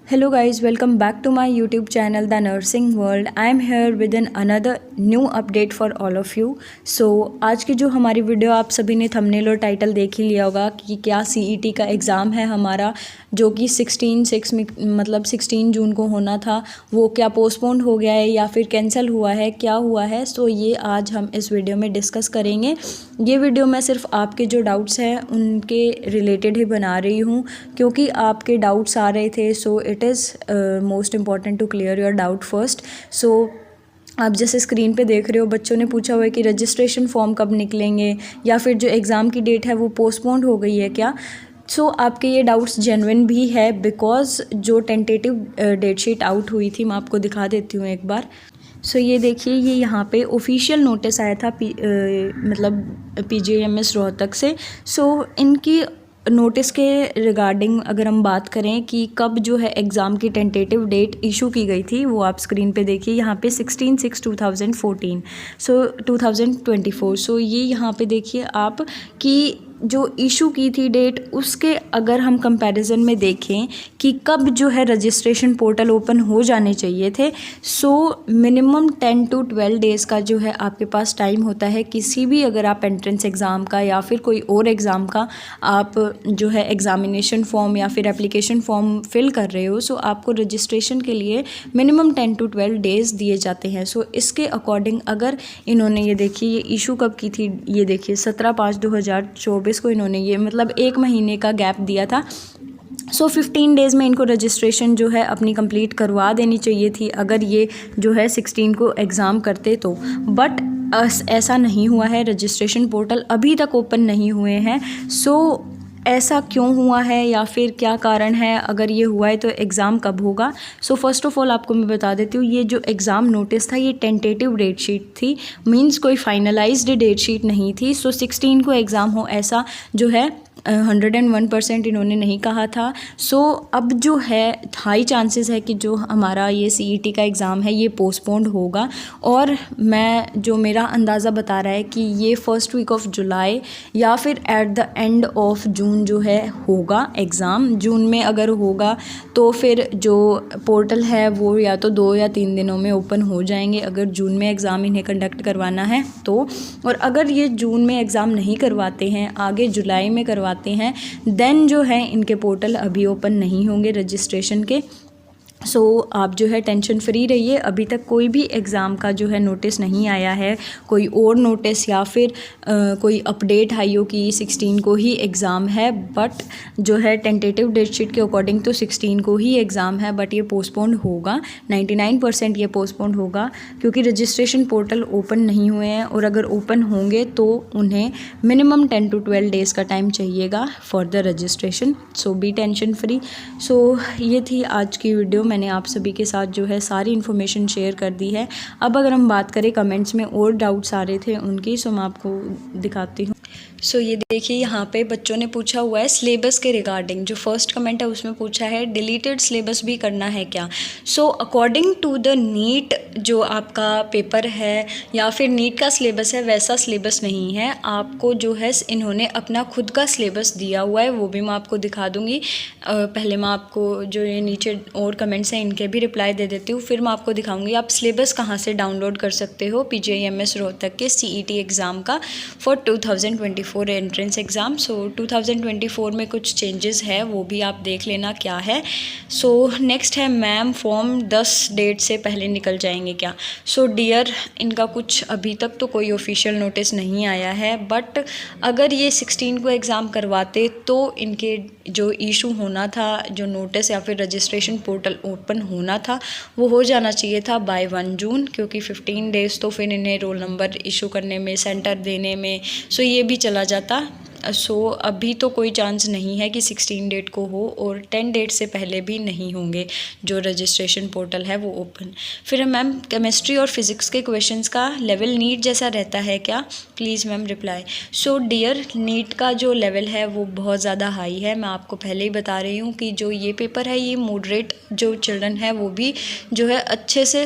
Hello guys, welcome back to my YouTube channel The Nursing World. I am here with another new update for all of you. So आज की जो हमारी video आप सभी ने thumbnail और title देख ही लिया होगा कि क्या CET का एग्ज़ाम है हमारा जो कि 16 जून को होना था, वो क्या पोस्टपोन्ड हो गया है या फिर कैंसिल हुआ है, क्या हुआ है। सो ये आज हम इस वीडियो में डिस्कस करेंगे। ये वीडियो मैं सिर्फ आपके जो डाउट्स हैं उनके रिलेटेड ही बना रही हूँ क्योंकि आपके डाउट्स आ रहे थे। So it is most important to clear your doubt first. So आप जैसे स्क्रीन पे देख रहे हो, बच्चों ने पूछा हुआ है कि रजिस्ट्रेशन फॉर्म कब निकलेंगे या फिर जो एग्ज़ाम की डेट है वो पोस्टपोन्ड हो गई है क्या। सो आपके ये डाउट्स जेन्युइन भी है बिकॉज जो टेंटेटिव डेट शीट आउट हुई थी मैं आपको दिखा देती हूँ एक बार। सो ये देखिए, ये यहाँ पे ऑफिशियल नोटिस आया था मतलब PGIMS रोहतक से। सो इनकी नोटिस के रिगार्डिंग अगर हम बात करें कि कब जो है एग्ज़ाम की टेंटेटिव डेट इशू की गई थी, वो आप स्क्रीन पे देखिए यहाँ पे 16/6/2014 सो 2024। सो ये यहाँ पे देखिए आप कि जो इशू की थी डेट, उसके अगर हम कंपैरिजन में देखें कि कब जो है रजिस्ट्रेशन पोर्टल ओपन हो जाने चाहिए थे। सो मिनिमम 10 to 12 डेज़ का जो है आपके पास टाइम होता है किसी भी, अगर आप एंट्रेंस एग्ज़ाम का या फिर कोई और एग्ज़ाम का आप जो है एग्ज़ामिनेशन फॉर्म या फिर एप्लीकेशन फॉर्म फिल कर रहे हो। सो आपको रजिस्ट्रेशन के लिए मिनिमम 10 to 12 डेज़ दिए जाते हैं। सो इसके अकॉर्डिंग अगर इन्होंने ये देखिए, ये इशू कब की थी, ये देखिए 17/5/2024 को इन्होंने ये मतलब 1 महीने का गैप दिया था। सो 15 डेज़ में इनको रजिस्ट्रेशन जो है अपनी कंप्लीट करवा देनी चाहिए थी अगर ये जो है 16 को एग्ज़ाम करते तो। बट ऐसा नहीं हुआ है, रजिस्ट्रेशन पोर्टल अभी तक ओपन नहीं हुए हैं। सो ऐसा क्यों हुआ है या फिर क्या कारण है, अगर ये हुआ है तो एग्ज़ाम कब होगा। सो फर्स्ट ऑफ ऑल आपको मैं बता देती हूँ, ये जो एग्ज़ाम नोटिस था ये टेंटेटिव डेट शीट थी, मींस कोई फाइनलाइज्ड डेट शीट नहीं थी। सो 16 को एग्ज़ाम हो ऐसा जो है 101% इन्होंने नहीं कहा था। सो अब जो है हाई चांसेस है कि जो हमारा ये CET का एग्ज़ाम है ये पोस्टपोन्ड होगा। और मैं जो मेरा अंदाज़ा बता रहा है कि ये फर्स्ट वीक ऑफ जुलाई या फिर at the end of June जो है होगा एग्ज़ाम। जून में अगर होगा तो फिर जो पोर्टल है वो या तो 2 या 3 दिनों में ओपन हो जाएंगे अगर जून में एग्ज़ाम इन्हें कंडक्ट करवाना है तो। और अगर ये जून में एग्ज़ाम नहीं करवाते हैं, आगे जुलाई में करवाते हैं, देन जो है इनके पोर्टल अभी ओपन नहीं होंगे रजिस्ट्रेशन के। सो आप जो है टेंशन फ्री रहिए, अभी तक कोई भी एग्ज़ाम का जो है नोटिस नहीं आया है, कोई और नोटिस या फिर कोई अपडेट आई हो कि 16 को ही एग्ज़ाम है। बट जो है टेंटेटिव डेट शीट के अकॉर्डिंग तो 16 को ही एग्ज़ाम है, बट ये पोस्टपोन्ड होगा। 99% ये पोस्टपोन्ड होगा क्योंकि रजिस्ट्रेशन पोर्टल ओपन नहीं हुए हैं और अगर ओपन होंगे तो उन्हें मिनिमम 10 to 12 डेज़ का टाइम चाहिएगा for the registration. So be tension free. So ये थी आज की वीडियो, मैंने आप सभी के साथ जो है सारी इन्फॉर्मेशन शेयर कर दी है। अब अगर हम बात करें कमेंट्स में और डाउट्स आ रहे थे उनकी, सो मैं आपको दिखाती हूँ। सो ये देखिए, यहाँ पे बच्चों ने पूछा हुआ है सिलेबस के रिगार्डिंग। जो फर्स्ट कमेंट है उसमें पूछा है डिलीटेड सिलेबस भी करना है क्या। So according to the NEET जो आपका पेपर है या फिर नीट का सिलेबस है, वैसा सिलेबस नहीं है। आपको जो है इन्होंने अपना खुद का सिलेबस दिया हुआ है, वो भी मैं आपको दिखा दूँगी। पहले मैं आपको जो ये नीचे और कमेंट्स हैं इनके भी रिप्लाई दे देती हूँ, फिर मैं आपको दिखाऊँगी आप सिलेबस कहाँ से डाउनलोड कर सकते हो PGIMS रोहतक के CET एग्ज़ाम का फॉर 2024 एंट्रेंस एग्ज़ाम। सो 2024 में कुछ चेंजेस है, वो भी आप देख लेना क्या है। सो नेक्स्ट है मैम फॉर्म 10 डेट से पहले निकल जाएंगे क्या। सो डियर, इनका कुछ अभी तक तो कोई ऑफिशियल नोटिस नहीं आया है, बट अगर ये 16 को एग्ज़ाम करवाते तो इनके जो इशू होना था, जो नोटिस या फिर रजिस्ट्रेशन पोर्टल ओपन होना था, वो हो जाना चाहिए था बाय 1 जून क्योंकि 15 डेज़ तो फिर इन्हें रोल नंबर इशू करने में, सेंटर देने में, सो ये भी चला जाता। सो अभी तो कोई चांस नहीं है कि 16 डेट को हो और 10 डेट से पहले भी नहीं होंगे जो रजिस्ट्रेशन पोर्टल है वो ओपन। फिर मैम केमिस्ट्री और फिज़िक्स के क्वेश्चंस का लेवल नीट जैसा रहता है क्या, please ma'am reply. So dear, NEET का जो लेवल है वो बहुत ज़्यादा हाई है। मैं आपको पहले ही बता रही हूँ कि जो ये पेपर है ये मॉडरेट जो चिल्ड्रन है वो भी जो है अच्छे से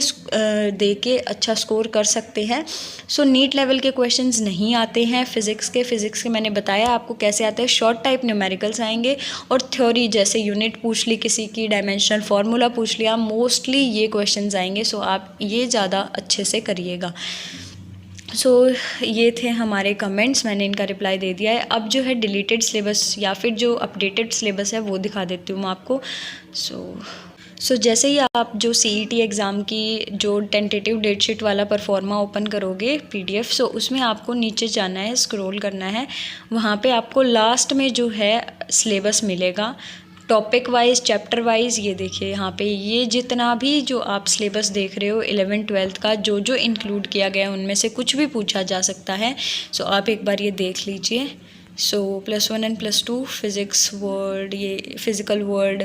दे के अच्छा स्कोर कर सकते हैं। सो नीट लेवल के क्वेश्चंस नहीं आते हैं फ़िज़िक्स के मैंने बताया बताया आपको कैसे आता है। शॉर्ट टाइप न्यूमेरिकल्स आएंगे और थ्योरी जैसे यूनिट पूछ ली किसी की, डायमेंशनल फार्मूला पूछ लिया, मोस्टली ये क्वेश्चंस आएंगे। सो आप ये ज़्यादा अच्छे से करिएगा। ये थे हमारे कमेंट्स, मैंने इनका रिप्लाई दे दिया है। अब जो है डिलीटेड सिलेबस या फिर जो अपडेटेड सिलेबस है वो दिखा देती हूँ मैं आपको। जैसे ही आप जो CET एग्ज़ाम की जो टेंटेटिव डेट शीट वाला परफॉर्मा ओपन करोगे PDF, उसमें आपको नीचे जाना है, स्क्रॉल करना है, वहाँ पे आपको लास्ट में जो है सिलेबस मिलेगा टॉपिक वाइज, चैप्टर वाइज। ये देखिए यहाँ पे ये जितना भी जो आप सिलेबस देख रहे हो 11th 12th का जो जो इंक्लूड किया गया है उनमें से कुछ भी पूछा जा सकता है। आप एक बार ये देख लीजिए। +1 एंड +2 फिज़िक्स वर्ड, ये फिज़िकल वर्ड,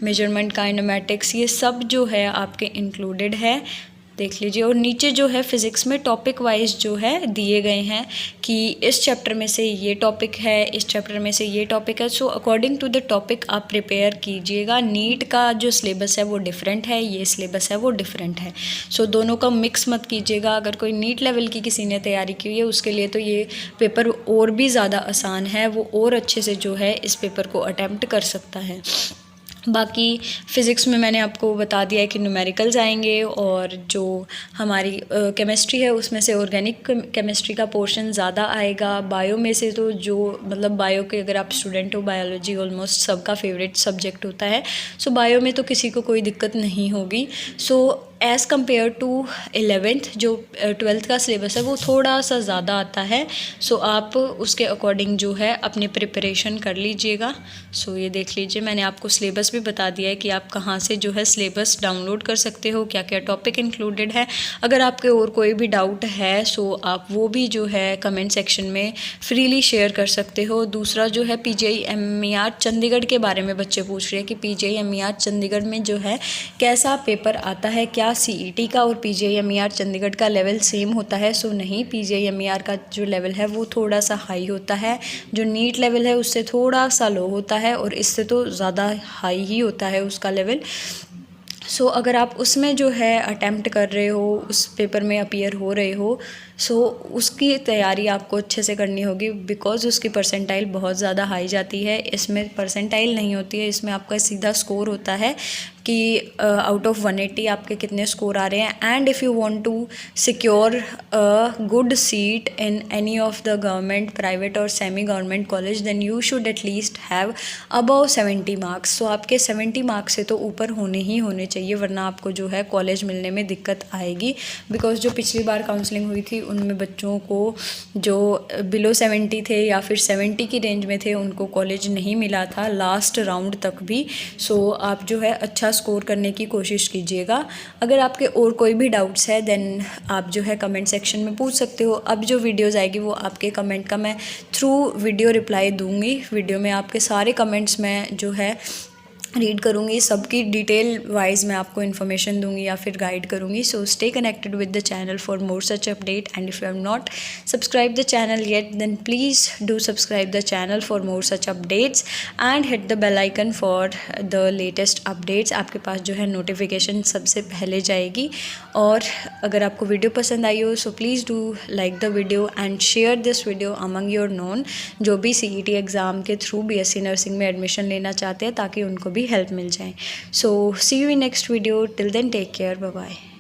मेजरमेंट, काइनेमेटिक्स, ये सब जो है आपके इंक्लूडेड है, देख लीजिए। और नीचे जो है फिज़िक्स में टॉपिक वाइज जो है दिए गए हैं कि इस चैप्टर में से ये टॉपिक है, इस चैप्टर में से ये टॉपिक है। अकॉर्डिंग टू द टॉपिक आप प्रिपेयर कीजिएगा। नीट का जो सिलेबस है वो डिफरेंट है, ये सिलेबस है वो डिफरेंट है। दोनों का मिक्स मत कीजिएगा। अगर कोई नीट लेवल की किसी ने तैयारी की हुई है उसके लिए तो ये पेपर और भी ज़्यादा आसान है, वो और अच्छे से जो है इस पेपर को अटैम्प्ट कर सकता है। बाकी फ़िज़िक्स में मैंने आपको बता दिया है कि न्यूमेरिकल्स आएंगे, और जो हमारी केमिस्ट्री है उसमें से ऑर्गेनिक केमिस्ट्री का पोर्शन ज़्यादा आएगा। बायो में से तो जो मतलब बायो के अगर आप स्टूडेंट हो, बायोलॉजी ऑलमोस्ट सबका फेवरेट सब्जेक्ट होता है। बायो में तो किसी को कोई दिक्कत नहीं होगी। एज़ कम्पेयर टू 11th जो 12th का सिलेबस है वो थोड़ा सा ज़्यादा आता है। आप उसके अकॉर्डिंग जो है अपनी प्रिपरेशन कर लीजिएगा। ये देख लीजिए, मैंने आपको सिलेबस भी बता दिया है कि आप कहाँ से जो है सिलेबस डाउनलोड कर सकते हो, क्या क्या टॉपिक इंक्लूडेड है। अगर आपके और कोई भी डाउट है आप वो भी जो है कमेंट सेक्शन में फ्रीली शेयर कर सकते हो। दूसरा जो है PGI MER चंडीगढ़ के बारे में बच्चे पूछ रहे हैं कि PGI MER चंडीगढ़ में जो है कैसा पेपर आता है, क्या CET का और PGI MER चंडीगढ़ का लेवल सेम होता है। नहीं, PGI MER का जो लेवल है वो थोड़ा सा हाई होता है, जो नीट लेवल है उससे थोड़ा सा लो होता है, और इससे तो ज़्यादा हाई ही होता है उसका लेवल। अगर आप उसमें जो है अटेम्प्ट कर रहे हो, उस पेपर में अपीयर हो रहे हो, उसकी तैयारी आपको अच्छे से करनी होगी, बिकॉज़ उसकी परसेंटाइल बहुत ज़्यादा हाई जाती है। इसमें परसेंटाइल नहीं होती है, इसमें आपका सीधा स्कोर होता है कि आउट ऑफ 180 आपके कितने स्कोर आ रहे हैं। And if you want to secure a good seat in any of the government, private और semi government college, then you should at least have above 70 marks. आपके 70 मार्क्स से तो ऊपर होने ही होने चाहिए, वरना आपको जो है कॉलेज मिलने में दिक्कत आएगी। बिकॉज़ जो पिछली बार काउंसलिंग हुई थी उनमें बच्चों को जो बिलो 70 थे या फिर 70 की रेंज में थे उनको कॉलेज नहीं मिला था लास्ट राउंड तक भी। आप जो है अच्छा स्कोर करने की कोशिश कीजिएगा। अगर आपके और कोई भी डाउट्स है देन आप जो है कमेंट सेक्शन में पूछ सकते हो। अब जो वीडियोज़ आएगी वो आपके कमेंट का मैं थ्रू वीडियो रिप्लाई दूँगी। वीडियो में आपके सारे कमेंट्स में जो है रीड करूँगी, सबकी डिटेल वाइज मैं आपको इन्फॉर्मेशन दूंगी या फिर गाइड करूँगी। Stay connected with the channel for more such update, and if you have not subscribe the channel yet then please do subscribe the channel for more such updates and hit the bell icon for the latest updates. आपके पास जो है notification सबसे पहले जाएगी। और अगर आपको वीडियो पसंद आई हो please do like the video and share this video among your known, जो भी CET एग्ज़ाम के थ्रू BSc नर्सिंग में एडमिशन लेना चाहते हैं, ताकि उनको भी हेल्प मिल जाए। See you in next video, till then take care, bye bye.